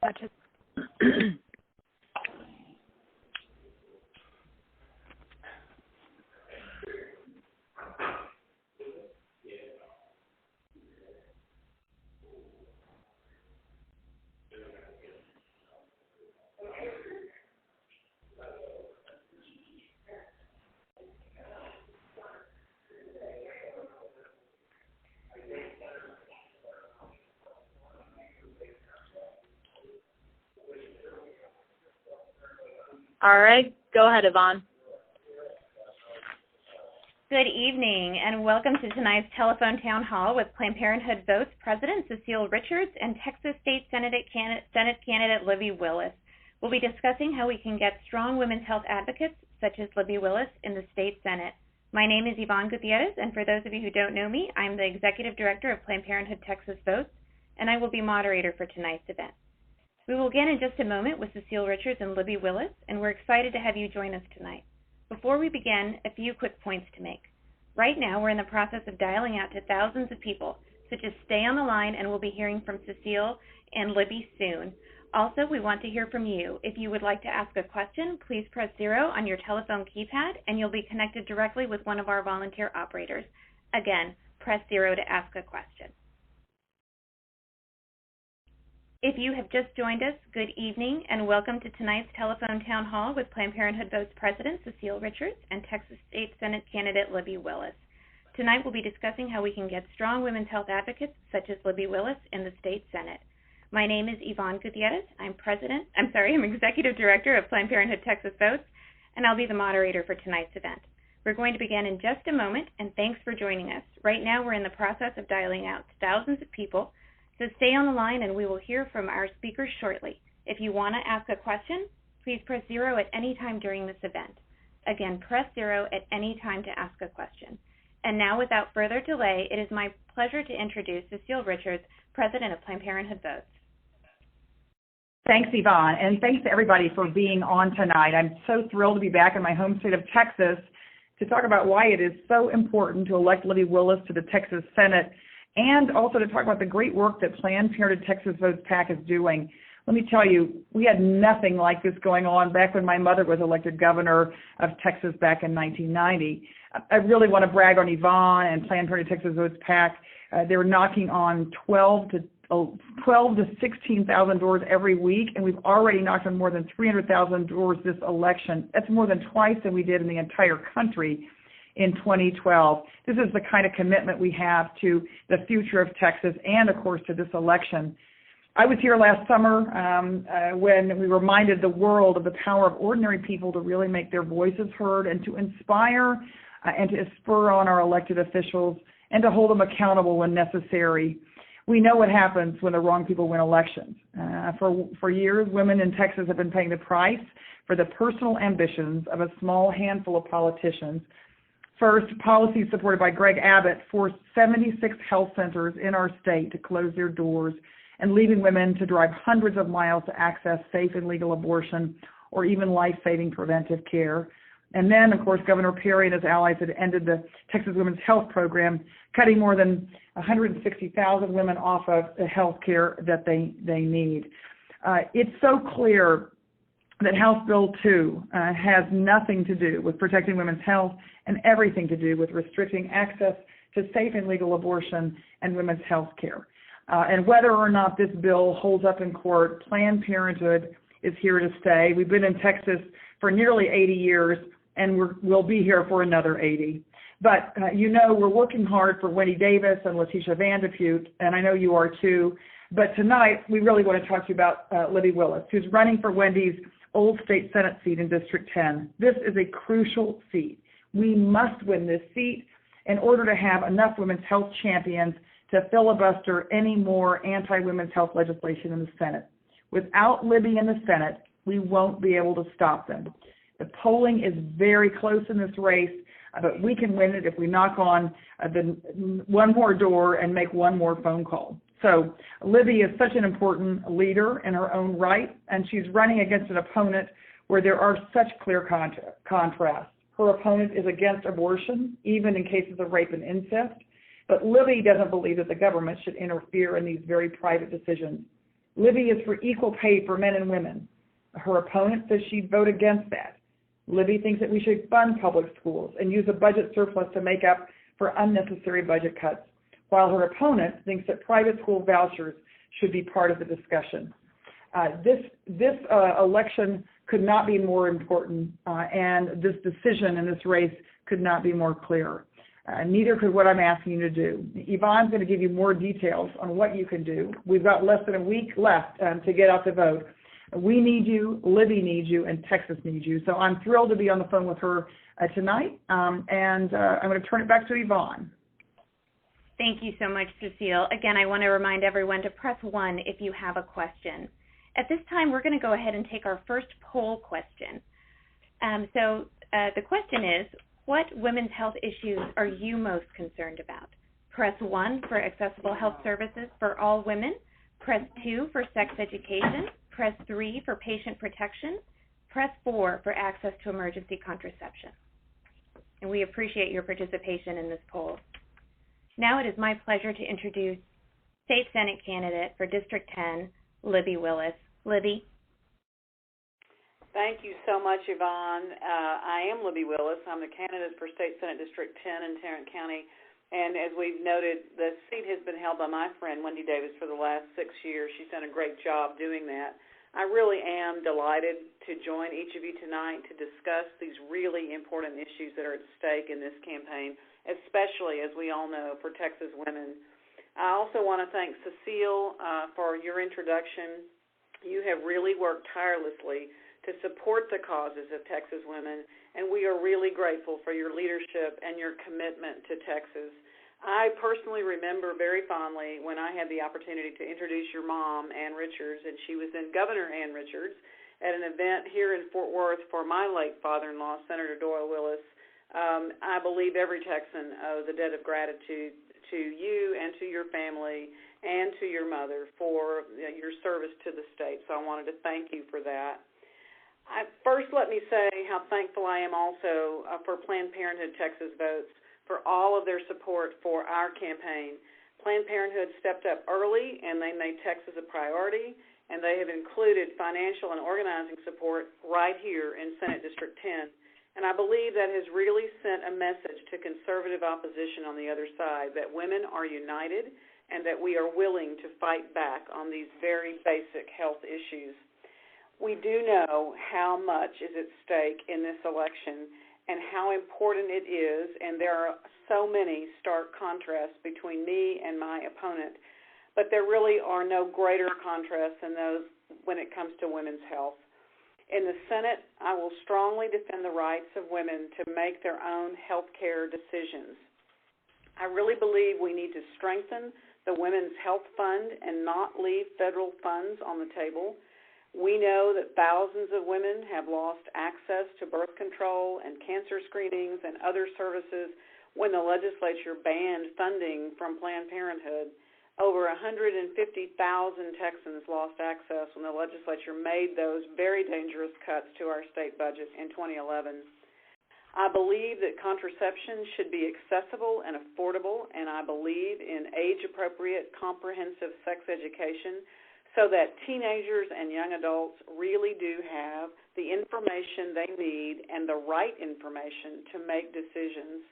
Gotcha. All right, go ahead, Yvonne. Good evening, and welcome to tonight's telephone town hall with Planned Parenthood Votes President Cecile Richards and Texas State Senate candidate Libby Willis. We'll be discussing how we can get strong women's health advocates, such as Libby Willis, in the state Senate. My name is Yvonne Gutierrez, and for those of you who don't know me, I'm the Executive Director of Planned Parenthood Texas Votes, and I will be moderator for tonight's event. We will begin in just a moment with Cecile Richards and Libby Willis, and we're excited to have you join us tonight. Before we begin, a few quick points to make. Right now, we're in the process of dialing out to thousands of people, so just stay on the line and we'll be hearing from Cecile and Libby soon. Also, we want to hear from you. If you would like to ask a question, please press 0 on your telephone keypad and you'll be connected directly with one of our volunteer operators. Again, press 0 to ask a question. If you have just joined us, good evening and welcome to tonight's telephone town hall with Planned Parenthood Votes President Cecile Richards and Texas State Senate candidate Libby Willis. Tonight we'll be discussing how we can get strong women's health advocates such as Libby Willis in the state Senate. My name is Yvonne Gutierrez. I'm Executive Director of Planned Parenthood Texas Votes, and I'll be the moderator for tonight's event. We're going to begin in just a moment, and thanks for joining us. Right now we're in the process of dialing out to thousands of people. So stay on the line and we will hear from our speakers shortly. If you want to ask a question, please press 0 at any time during this event. Again, press 0 at any time to ask a question. And now, without further delay, it is my pleasure to introduce Cecile Richards, President of Planned Parenthood Votes. Thanks, Yvonne, and thanks to everybody for being on tonight. I'm so thrilled to be back in my home state of Texas to talk about why it is so important to elect Libby Willis to the Texas Senate, and also to talk about the great work that Planned Parenthood Texas Votes PAC is doing. Let me tell you, we had nothing like this going on back when my mother was elected governor of Texas back in 1990. I really want to brag on Yvonne and Planned Parenthood Texas Votes PAC. They're knocking on 12 to 16,000 doors every week, and we've already knocked on more than 300,000 doors this election. That's more than twice than we did in the entire country in 2012. This is the kind of commitment we have to the future of Texas and, of course, to this election. I was here last summer when we reminded the world of the power of ordinary people to really make their voices heard and to inspire and to spur on our elected officials and to hold them accountable when necessary. We know what happens when the wrong people win elections. For years, women in Texas have been paying the price for the personal ambitions of a small handful of politicians. First, policies supported by Greg Abbott forced 76 health centers in our state to close their doors and leaving women to drive hundreds of miles to access safe and legal abortion or even life-saving preventive care. And then, of course, Governor Perry and his allies had ended the Texas Women's Health Program, cutting more than 160,000 women off of the health care that they need. It's so clear that House Bill 2 has nothing to do with protecting women's health and everything to do with restricting access to safe and legal abortion and women's health care. And whether or not this bill holds up in court, Planned Parenthood is here to stay. We've been in Texas for nearly 80 years, and we'll be here for another 80. But, we're working hard for Wendy Davis and Letitia Vandepute, and I know you are too. But tonight, we really want to talk to you about Libby Willis, who's running for Wendy's old state Senate seat in District 10. This is a crucial seat. We must win this seat in order to have enough women's health champions to filibuster any more anti-women's health legislation in the Senate. Without Libby in the Senate, we won't be able to stop them. The polling is very close in this race, but we can win it if we knock on one more door and make one more phone call. So Libby is such an important leader in her own right, and she's running against an opponent where there are such clear contrasts. Her opponent is against abortion, even in cases of rape and incest, but Libby doesn't believe that the government should interfere in these very private decisions. Libby is for equal pay for men and women. Her opponent says she'd vote against that. Libby thinks that we should fund public schools and use a budget surplus to make up for unnecessary budget cuts, while her opponent thinks that private school vouchers should be part of the discussion. This election could not be more important, and this decision in this race could not be more clear. Neither could what I'm asking you to do. Yvonne's going to give you more details on what you can do. We've got less than a week left to get out the vote. We need you, Libby needs you, and Texas needs you. So I'm thrilled to be on the phone with her tonight, and I'm going to turn it back to Yvonne. Thank you so much, Cecile. Again, I want to remind everyone to press 1 if you have a question. At this time, we're going to go ahead and take our first poll question. The question is, what women's health issues are you most concerned about? Press 1 for accessible health services for all women. Press 2 for sex education. Press 3 for patient protection. Press 4 for access to emergency contraception. And we appreciate your participation in this poll. Now it is my pleasure to introduce State Senate candidate for District 10, Libby Willis. Libby. Thank you so much, Yvonne. I am Libby Willis. I'm the candidate for State Senate District 10 in Tarrant County. And as we've noted, the seat has been held by my friend, Wendy Davis, for the last 6 years. She's done a great job doing that. I really am delighted to join each of you tonight to discuss these really important issues that are at stake in this campaign, especially, as we all know, for Texas women. I also want to thank Cecile for your introduction. You have really worked tirelessly to support the causes of Texas women, and we are really grateful for your leadership and your commitment to Texas. I personally remember very fondly when I had the opportunity to introduce your mom, Ann Richards, and she was then Governor Ann Richards, at an event here in Fort Worth for my late father-in-law, Senator Doyle Willis. I believe every Texan owes a debt of gratitude to you and to your family and to your mother for your service to the state, so I wanted to thank you for that. First, let me say how thankful I am also for Planned Parenthood Texas Votes for all of their support for our campaign. Planned Parenthood stepped up early, and they made Texas a priority, and they have included financial and organizing support right here in Senate District 10. And I believe that has really sent a message to conservative opposition on the other side that women are united and that we are willing to fight back on these very basic health issues. We do know how much is at stake in this election and how important it is, and there are so many stark contrasts between me and my opponent, but there really are no greater contrasts than those when it comes to women's health. In the Senate, I will strongly defend the rights of women to make their own health care decisions. I really believe we need to strengthen the Women's Health Fund and not leave federal funds on the table. We know that thousands of women have lost access to birth control and cancer screenings and other services when the legislature banned funding from Planned Parenthood. Over 150,000 Texans lost access when the legislature made those very dangerous cuts to our state budget in 2011. I believe that contraception should be accessible and affordable, and I believe in age-appropriate, comprehensive sex education so that teenagers and young adults really do have the information they need and the right information to make decisions.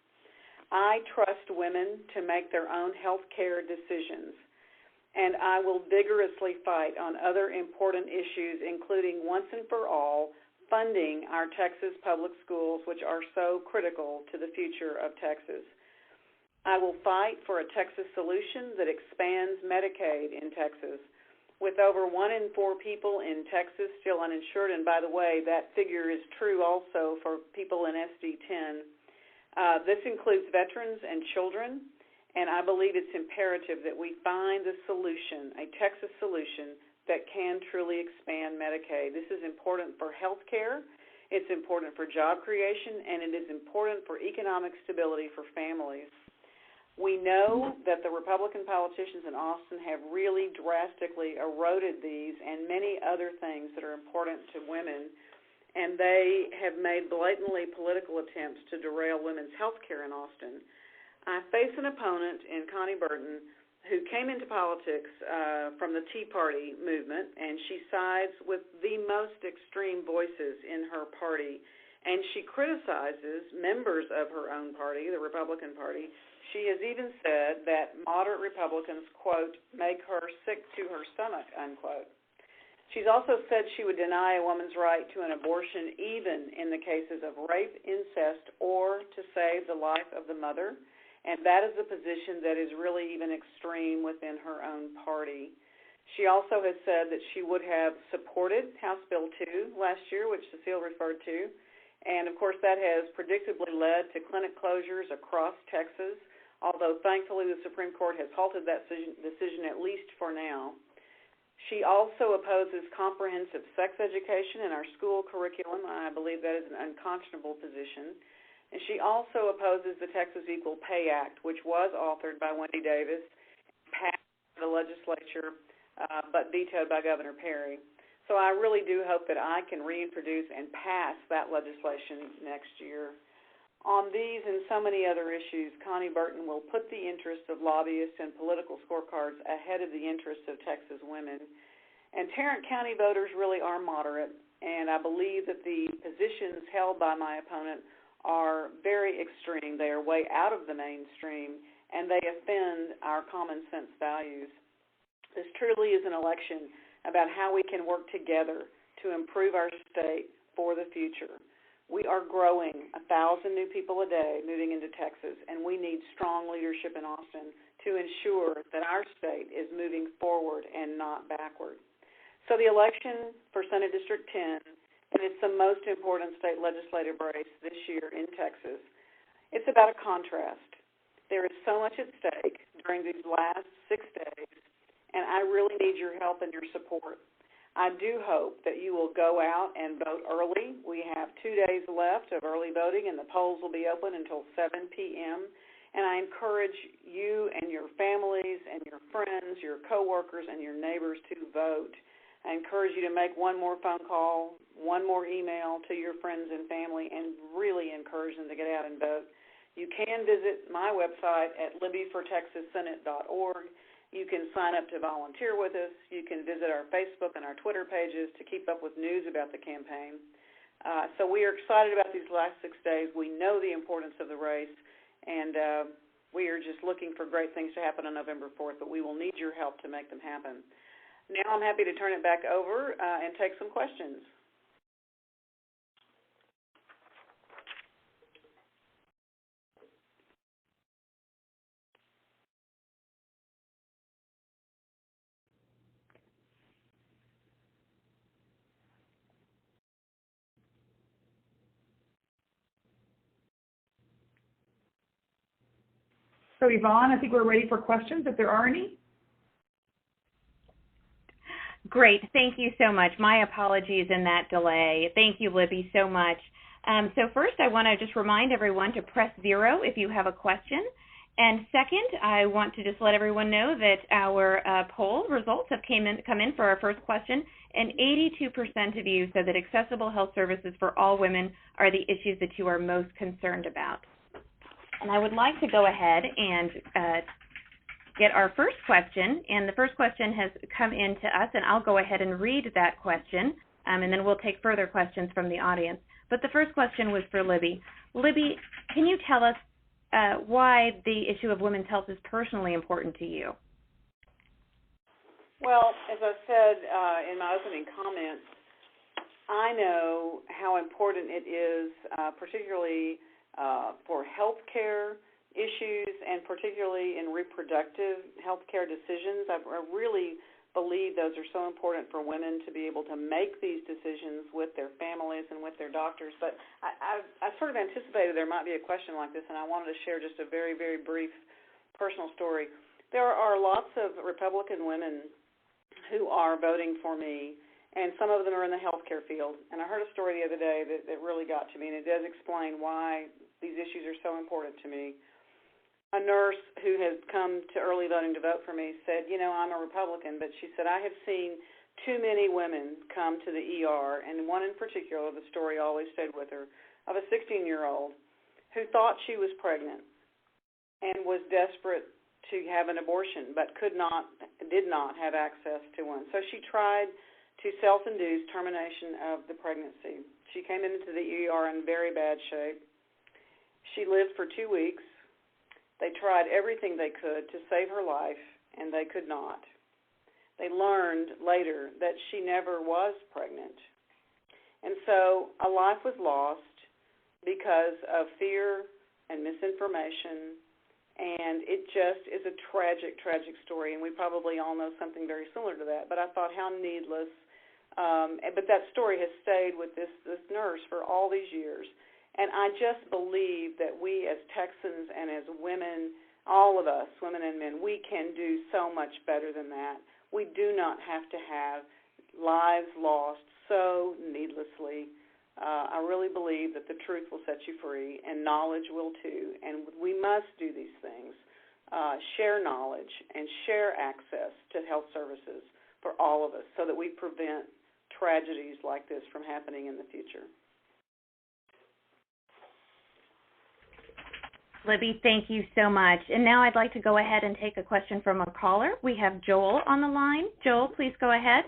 I trust women to make their own health care decisions, and I will vigorously fight on other important issues, including once and for all, funding our Texas public schools, which are so critical to the future of Texas. I will fight for a Texas solution that expands Medicaid in Texas. With over 1 in 4 people in Texas still uninsured, and by the way, that figure is true also for people in SD10. This includes veterans and children, and I believe it's imperative that we find a solution, a Texas solution, that can truly expand Medicaid. This is important for health care, it's important for job creation, and it is important for economic stability for families. We know that the Republican politicians in Austin have really drastically eroded these and many other things that are important to women, and they have made blatantly political attempts to derail women's health care in Austin. I face an opponent in Connie Burton who came into politics from the Tea Party movement, and she sides with the most extreme voices in her party, and she criticizes members of her own party, the Republican Party. She has even said that moderate Republicans, quote, make her sick to her stomach, unquote. She's also said she would deny a woman's right to an abortion even in the cases of rape, incest, or to save the life of the mother. And that is a position that is really even extreme within her own party. She also has said that she would have supported House Bill 2 last year, which Cecile referred to. And, of course, that has predictably led to clinic closures across Texas, although thankfully the Supreme Court has halted that decision at least for now. She also opposes comprehensive sex education in our school curriculum. I believe that is an unconscionable position. And she also opposes the Texas Equal Pay Act, which was authored by Wendy Davis, passed by the legislature, but vetoed by Governor Perry. So I really do hope that I can reintroduce and pass that legislation next year. On these and so many other issues, Connie Burton will put the interests of lobbyists and political scorecards ahead of the interests of Texas women. And Tarrant County voters really are moderate, and I believe that the positions held by my opponent are very extreme. They are way out of the mainstream, and they offend our common sense values. This truly is an election about how we can work together to improve our state for the future. We are growing 1,000 new people a day moving into Texas, and we need strong leadership in Austin to ensure that our state is moving forward and not backward. So the election for Senate District 10, and it's the most important state legislative race this year in Texas. It's about a contrast. There is so much at stake during these last 6 days, and I really need your help and your support. I do hope that you will go out and vote early. We have 2 days left of early voting, and the polls will be open until 7 p.m., and I encourage you and your families and your friends, your coworkers, and your neighbors to vote. I encourage you to make one more phone call, one more email to your friends and family, and really encourage them to get out and vote. You can visit my website at libbyfortexassenate.org. You can sign up to volunteer with us. You can visit our Facebook and our Twitter pages to keep up with news about the campaign. So we are excited about these last 6 days. We know the importance of the race, and we are just looking for great things to happen on November 4th, but we will need your help to make them happen. Now I'm happy to turn it back over and take some questions. So Yvonne, I think we're ready for questions if there are any. Great. Thank you so much. My apologies in that delay. Thank you, Libby, so much. So first, I want to just remind everyone to press 0 if you have a question. And second, I want to just let everyone know that our poll results have come in for our first question, and 82% of you said that accessible health services for all women are the issues that you are most concerned about. And I would like to go ahead and get our first question, and the first question has come in to us, and I'll go ahead and read that question, and then we'll take further questions from the audience. But the first question was for Libby. Libby, can you tell us why the issue of women's health is personally important to you? Well, as I said in my opening comments, I know how important it is, particularly for health care issues and particularly in reproductive health care decisions. I really believe those are so important for women to be able to make these decisions with their families and with their doctors. But I sort of anticipated there might be a question like this, and I wanted to share just a very, very brief personal story. There are lots of Republican women who are voting for me, and some of them are in the healthcare field. And I heard a story the other day that really got to me, and it does explain why these issues are so important to me. A nurse who has come to early voting to vote for me said, I'm a Republican, but she said, I have seen too many women come to the ER, and one in particular, the story always stayed with her, of a 16-year-old who thought she was pregnant and was desperate to have an abortion, but did not have access to one. So she tried to self-induce termination of the pregnancy. She came into the ER in very bad shape. She lived for 2 weeks. They tried everything they could to save her life, and they could not. They learned later that she never was pregnant. And so a life was lost because of fear and misinformation, and it just is a tragic, tragic story, and we probably all know something very similar to that. But I thought how needless. But that story has stayed with this nurse for all these years. And I just believe that we as Texans and as women, all of us, women and men, we can do so much better than that. We do not have to have lives lost so needlessly. I really believe that the truth will set you free, and knowledge will too. And we must do these things, share knowledge and share access to health services for all of us so that we prevent tragedies like this from happening in the future. Libby, thank you so much. And now I'd like to go ahead and take a question from a caller. We have Joel on the line. Joel, please go ahead.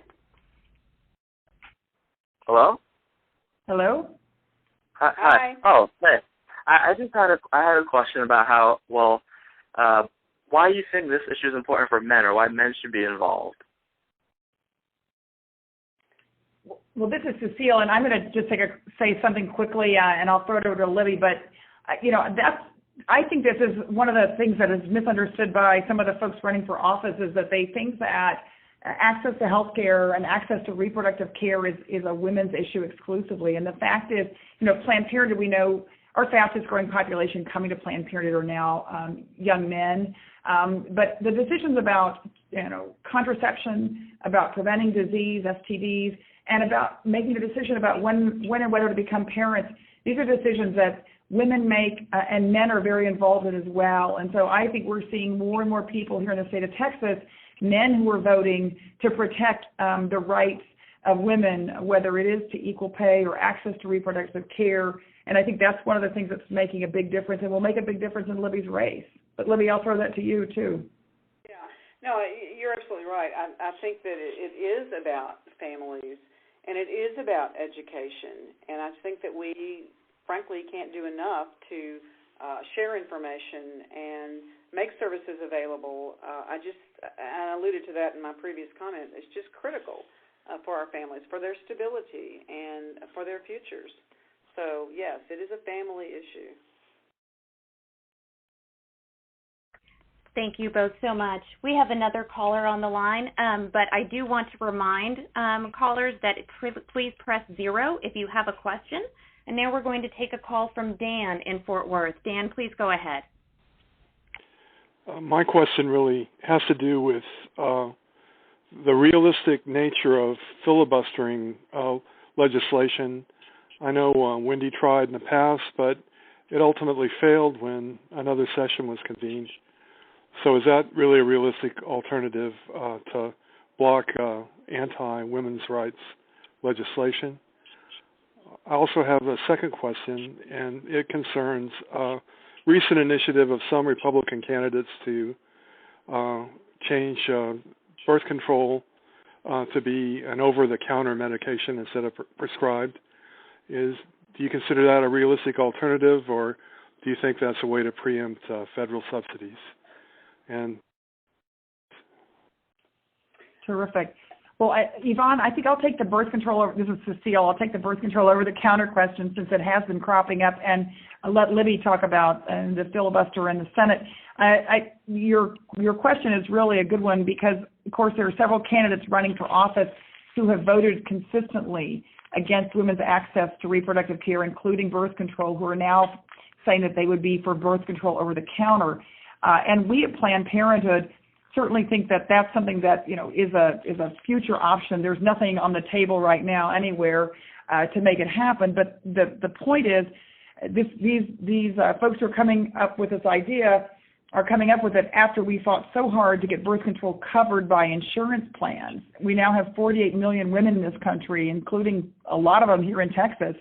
Hello? Hello? Hi. Oh, hey. I just had a question about why you think this issue is important for men, or why men should be involved. Well, this is Cecile, and I'm going to just say something quickly, and I'll throw it over to Libby. But I think this is one of the things that is misunderstood by some of the folks running for office, is that they think that access to health care and access to reproductive care is a women's issue exclusively. And the fact is, Planned Parenthood, we know our fastest growing population coming to Planned Parenthood are now young men. But the decisions about, contraception, about preventing disease, STDs, and about making a decision about when and whether to become parents, these are decisions that women make, and men are very involved in as well. And so I think we're seeing more and more people here in the state of Texas, men who are voting to protect the rights of women, whether it is to equal pay or access to reproductive care. And I think that's one of the things that's making a big difference, and will make a big difference in Libby's race. But Libby, I'll throw that to you too. Yeah, no, you're absolutely right. I think that it is about families, and it is about education. And I think that we, frankly, can't do enough to share information and make services available. I alluded to that in my previous comment. It's just critical for our families, for their stability and for their futures. So, yes, it is a family issue. Thank you both so much. We have another caller on the line, but I do want to remind callers that please press 0 if you have a question. And now we're going to take a call from Dan in Fort Worth. Dan, please go ahead. My question really has to do with the realistic nature of filibustering legislation. I know Wendy tried in the past, but it ultimately failed when another session was convened. So is that really a realistic alternative to block anti-women's rights legislation? I also have a second question, and it concerns recent initiative of some Republican candidates to change birth control to be an over-the-counter medication instead of prescribed. Do you consider that a realistic alternative, or do you think that's a way to preempt federal subsidies? And terrific. Well, Yvonne, I think I'll take the birth control over. This is Cecile. I'll take the birth control over-the-counter question, since it has been cropping up, and I'll let Libby talk about the filibuster in the Senate. Your question is really a good one, because, of course, there are several candidates running for office who have voted consistently against women's access to reproductive care, including birth control, who are now saying that they would be for birth control over-the-counter. And we at Planned Parenthood certainly think that that's something that is a future option. There's nothing on the table right now anywhere to make it happen. But the point is, these folks who are coming up with this idea are coming up with it after we fought so hard to get birth control covered by insurance plans. We now have 48 million women in this country, including a lot of them here in Texas,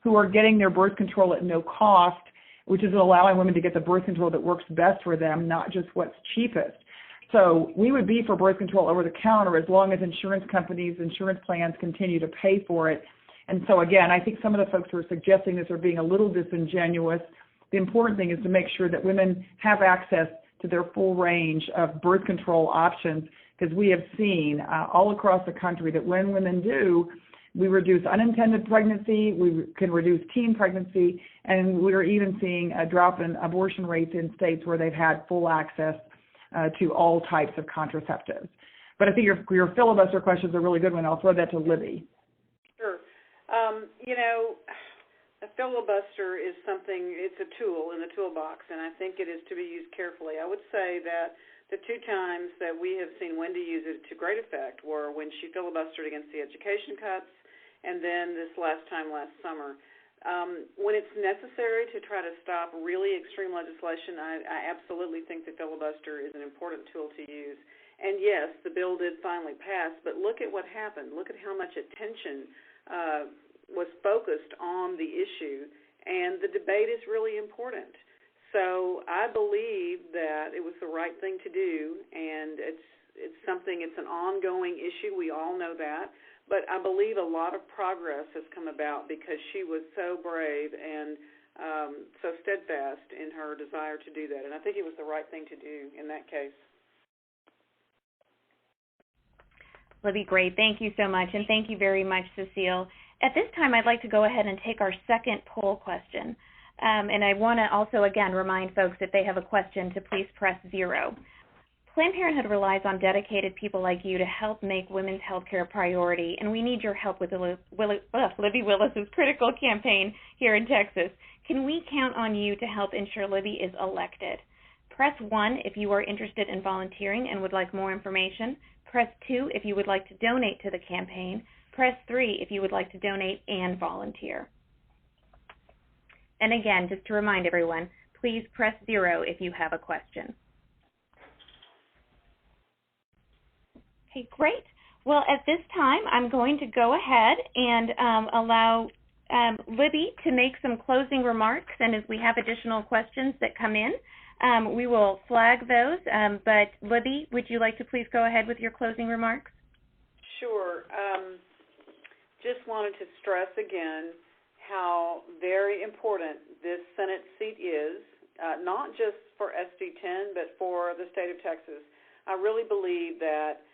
who are getting their birth control at no cost. which is allowing women to get the birth control that works best for them, not just what's cheapest. So we would be for birth control over the counter as long as insurance companies, insurance plans continue to pay for it. And so, again, I think some of the folks who are suggesting this are being a little disingenuous. The important thing is to make sure that women have access to their full range of birth control options, because we have seen all across the country that when women do, we reduce unintended pregnancy, we can reduce teen pregnancy, and we're even seeing a drop in abortion rates in states where they've had full access to all types of contraceptives. But I think your filibuster questions are a really good one. I'll throw that to Libby. Sure. A filibuster is something, it's a tool in the toolbox, and I think it is to be used carefully. I would say that the two times that we have seen Wendy use it to great effect were when she filibustered against the education cuts, and then this last time last summer. When it's necessary to try to stop really extreme legislation, I absolutely think the filibuster is an important tool to use. And yes, the bill did finally pass, but look at what happened. Look at how much attention was focused on the issue, and the debate is really important. So I believe that it was the right thing to do, and it's an ongoing issue. We all know that. But I believe a lot of progress has come about because she was so brave and so steadfast in her desire to do that. And I think it was the right thing to do in that case. Libby, great. Thank you so much. And thank you very much, Cecile. At this time, I'd like to go ahead and take our second poll question. And I want to also, again, remind folks if they have a question to please press 0. Planned Parenthood relies on dedicated people like you to help make women's health care a priority, and we need your help with the Libby Willis's critical campaign here in Texas. Can we count on you to help ensure Libby is elected? Press 1 if you are interested in volunteering and would like more information. Press 2 if you would like to donate to the campaign. Press 3 if you would like to donate and volunteer. And again, just to remind everyone, please press 0 if you have a question. Okay, great. Well, at this time, I'm going to go ahead and allow Libby to make some closing remarks, and as we have additional questions that come in, we will flag those. But Libby, would you like to please go ahead with your closing remarks? Sure. Just wanted to stress again how very important this Senate seat is, not just for SD10, but for the state of Texas. I really believe that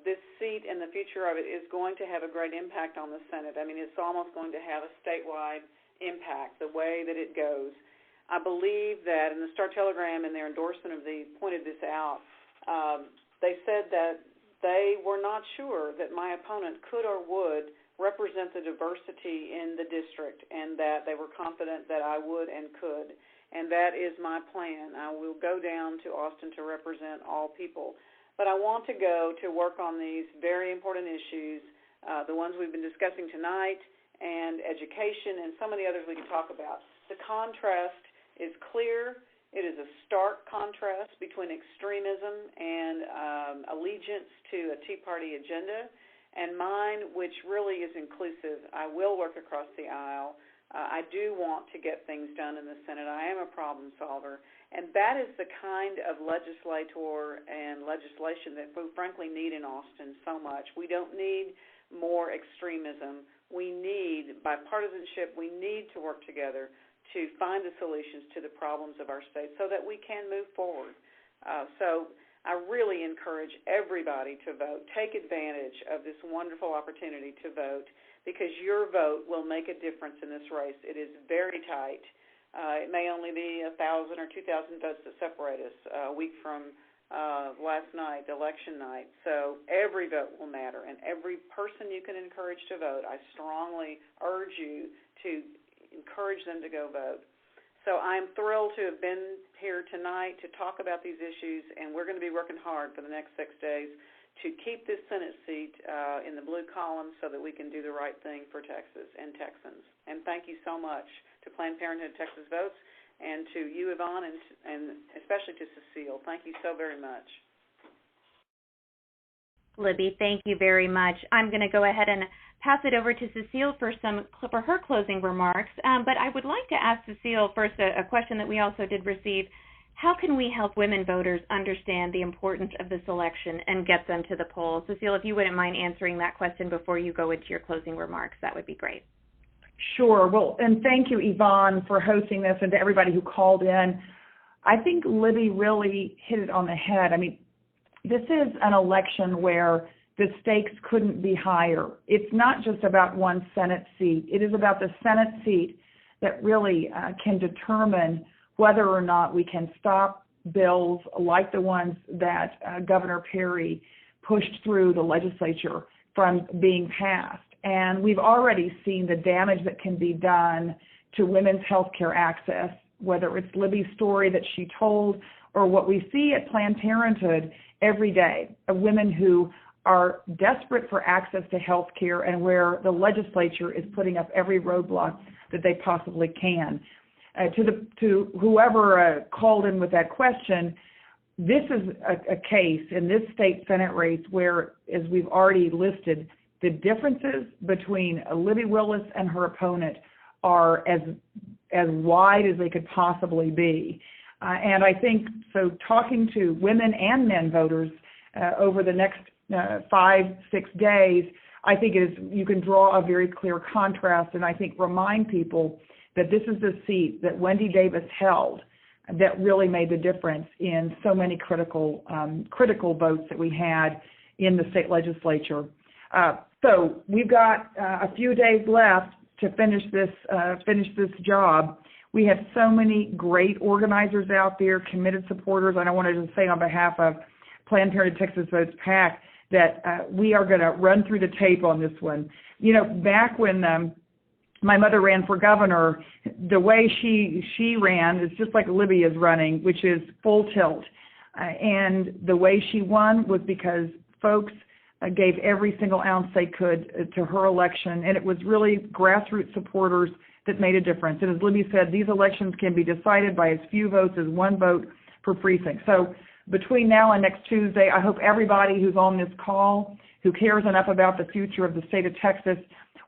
this seat and the future of it is going to have a great impact on the Senate. I mean, it's almost going to have a statewide impact, the way that it goes. I believe that in the Star-Telegram, in their endorsement of pointed this out, they said that they were not sure that my opponent could or would represent the diversity in the district, and that they were confident that I would and could. And that is my plan. I will go down to Austin to represent all people. But I want to go to work on these very important issues, the ones we've been discussing tonight, and education, and some of the others we can talk about. The contrast is clear. It is a stark contrast between extremism and allegiance to a Tea Party agenda, and mine, which really is inclusive. I will work across the aisle. I do want to get things done in the Senate. I am a problem solver. And that is the kind of legislator and legislation that we frankly need in Austin so much. We don't need more extremism. We need bipartisanship. We need to work together to find the solutions to the problems of our state so that we can move forward. So I really encourage everybody to vote. Take advantage of this wonderful opportunity to vote, because your vote will make a difference in this race. It is very tight. It may only be 1,000 or 2,000 votes that separate us a week from last night, election night. So every vote will matter, and every person you can encourage to vote, I strongly urge you to encourage them to go vote. So I'm thrilled to have been here tonight to talk about these issues, and we're going to be working hard for the next 6 days to keep this Senate seat in the blue column so that we can do the right thing for Texas and Texans. And thank you so much to Planned Parenthood Texas Votes, and to you, Yvonne, and especially to Cecile. Thank you so very much. Libby, thank you very much. I'm going to go ahead and pass it over to Cecile for her closing remarks. But I would like to ask Cecile first a question that we also did receive. How can we help women voters understand the importance of this election and get them to the polls? Cecile, if you wouldn't mind answering that question before you go into your closing remarks, that would be great. Sure. Well, and thank you, Yvonne, for hosting this, and to everybody who called in. I think Libby really hit it on the head. I mean, this is an election where the stakes couldn't be higher. It's not just about one Senate seat. It is about the Senate seat that really can determine whether or not we can stop bills like the ones that Governor Perry pushed through the legislature from being passed. And we've already seen the damage that can be done to women's health care access, whether it's Libby's story that she told or what we see at Planned Parenthood every day, of women who are desperate for access to health care and where the legislature is putting up every roadblock that they possibly can. To whoever called in with that question, this is a case in this state Senate race where, as we've already listed, the differences between Libby Willis and her opponent are as wide as they could possibly be. And I think, so talking to women and men voters over the next 5-6 days, I think you can draw a very clear contrast, and I think remind people that this is the seat that Wendy Davis held that really made the difference in so many critical votes that we had in the state legislature. So we've got a few days left to finish this job. We have so many great organizers out there, committed supporters. And I wanted to say on behalf of Planned Parenthood Texas Votes PAC that we are going to run through the tape on this one. You know, back when my mother ran for governor, the way she ran is just like Libby is running, which is full tilt. And the way she won was because folks gave every single ounce they could to her election, and it was really grassroots supporters that made a difference. And as Libby said, these elections can be decided by as few votes as one vote per precinct. So between now and next Tuesday, I hope everybody who's on this call who cares enough about the future of the state of Texas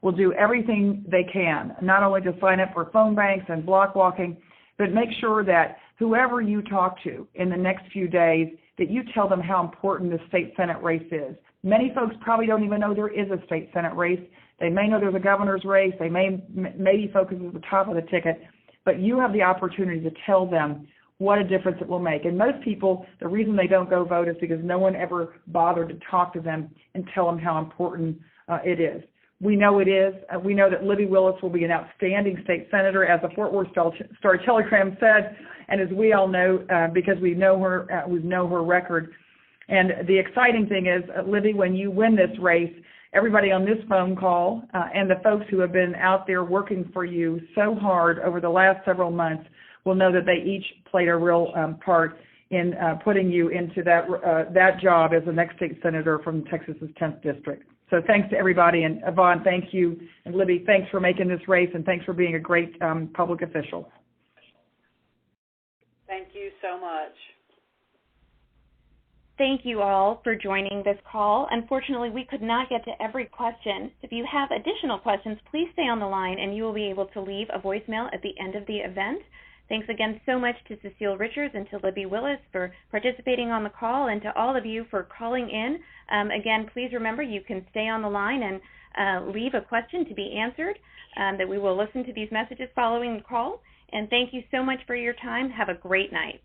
will do everything they can, not only to sign up for phone banks and block walking, but make sure that whoever you talk to in the next few days, that you tell them how important the state Senate race is. Many folks probably don't even know there is a state Senate race. They may know there's a governor's race. They maybe focus at the top of the ticket, but you have the opportunity to tell them what a difference it will make. And most people, the reason they don't go vote is because no one ever bothered to talk to them and tell them how important it is. We know it is. We know that Libby Willis will be an outstanding state senator, as the Fort Worth Star-Telegram said, and as we all know, because we know her record. And the exciting thing is, Libby, when you win this race, everybody on this phone call and the folks who have been out there working for you so hard over the last several months will know that they each played a real part in putting you into that job as the next state senator from Texas's 10th district. So thanks to everybody, and Yvonne, thank you, and Libby, thanks for making this race, and thanks for being a great public official. Thank you so much. Thank you all for joining this call. Unfortunately, we could not get to every question. If you have additional questions, please stay on the line, and you will be able to leave a voicemail at the end of the event. Thanks again so much to Cecile Richards and to Libby Willis for participating on the call, and to all of you for calling in. Again, please remember you can stay on the line and leave a question to be answered, that we will listen to these messages following the call. And thank you so much for your time. Have a great night.